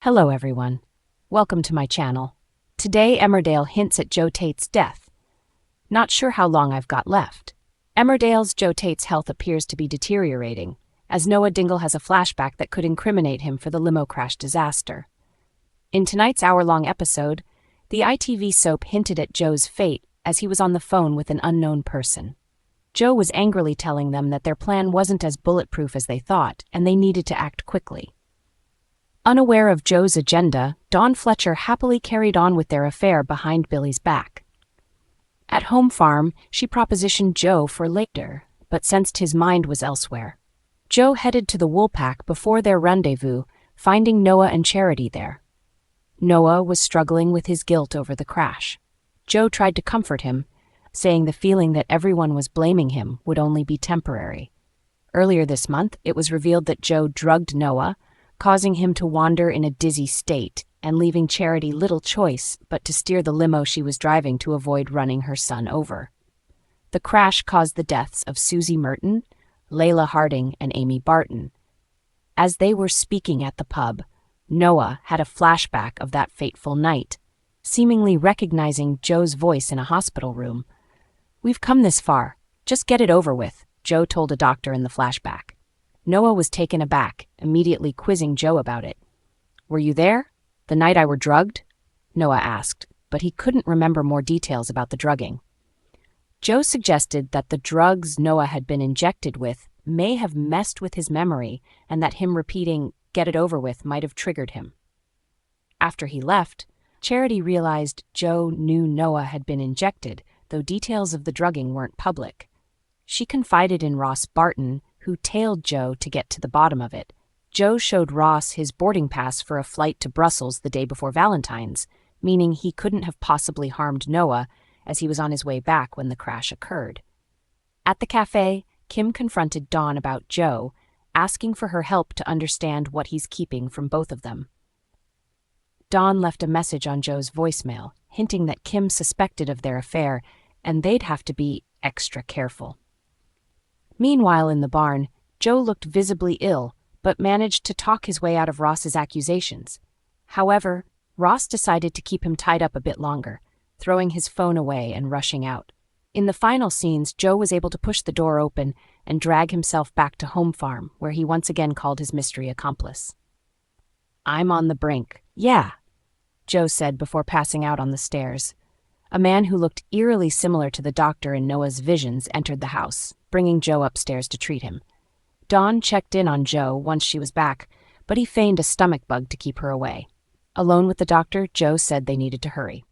Hello everyone. Welcome to my channel. Today Emmerdale hints at Joe Tate's death. Not sure how long I've got left. Emmerdale's Joe Tate's health appears to be deteriorating, as Noah Dingle has a flashback that could incriminate him for the limo crash disaster. In tonight's hour-long episode, the ITV soap hinted at Joe's fate as he was on the phone with an unknown person. Joe was angrily telling them that their plan wasn't as bulletproof as they thought, and they needed to act quickly. Unaware of Joe's agenda, Dawn Fletcher happily carried on with their affair behind Billy's back. At home farm, she propositioned Joe for later, but sensed his mind was elsewhere. Joe headed to the Woolpack before their rendezvous, finding Noah and Charity there. Noah was struggling with his guilt over the crash. Joe tried to comfort him, saying the feeling that everyone was blaming him would only be temporary. Earlier this month, it was revealed that Joe drugged Noah, causing him to wander in a dizzy state and leaving Charity little choice but to steer the limo she was driving to avoid running her son over. The crash caused the deaths of Susie Merton, Layla Harding, and Amy Barton. As they were speaking at the pub, Noah had a flashback of that fateful night, seemingly recognizing Joe's voice in a hospital room. "We've come this far. Just get it over with," Joe told a doctor in the flashback. Noah was taken aback, immediately quizzing Joe about it. "Were you there? The night I were drugged?" Noah asked, but he couldn't remember more details about the drugging. Joe suggested that the drugs Noah had been injected with may have messed with his memory and that him repeating, "get it over with," might have triggered him. After he left, Charity realized Joe knew Noah had been injected, though details of the drugging weren't public. She confided in Ross Barton, who tailed Joe to get to the bottom of it. Joe showed Ross his boarding pass for a flight to Brussels the day before Valentine's, meaning he couldn't have possibly harmed Noah as he was on his way back when the crash occurred. At the cafe, Kim confronted Dawn about Joe, asking for her help to understand what he's keeping from both of them. Dawn left a message on Joe's voicemail, hinting that Kim suspected of their affair, and they'd have to be extra careful. Meanwhile, in the barn, Joe looked visibly ill, but managed to talk his way out of Ross's accusations. However, Ross decided to keep him tied up a bit longer, throwing his phone away and rushing out. In the final scenes, Joe was able to push the door open and drag himself back to home farm, where he once again called his mystery accomplice. "I'm on the brink." "Yeah," Joe said before passing out on the stairs. A man who looked eerily similar to the doctor in Noah's visions entered the house, bringing Joe upstairs to treat him. Dawn checked in on Joe once she was back, but he feigned a stomach bug to keep her away. Alone with the doctor, Joe said they needed to hurry.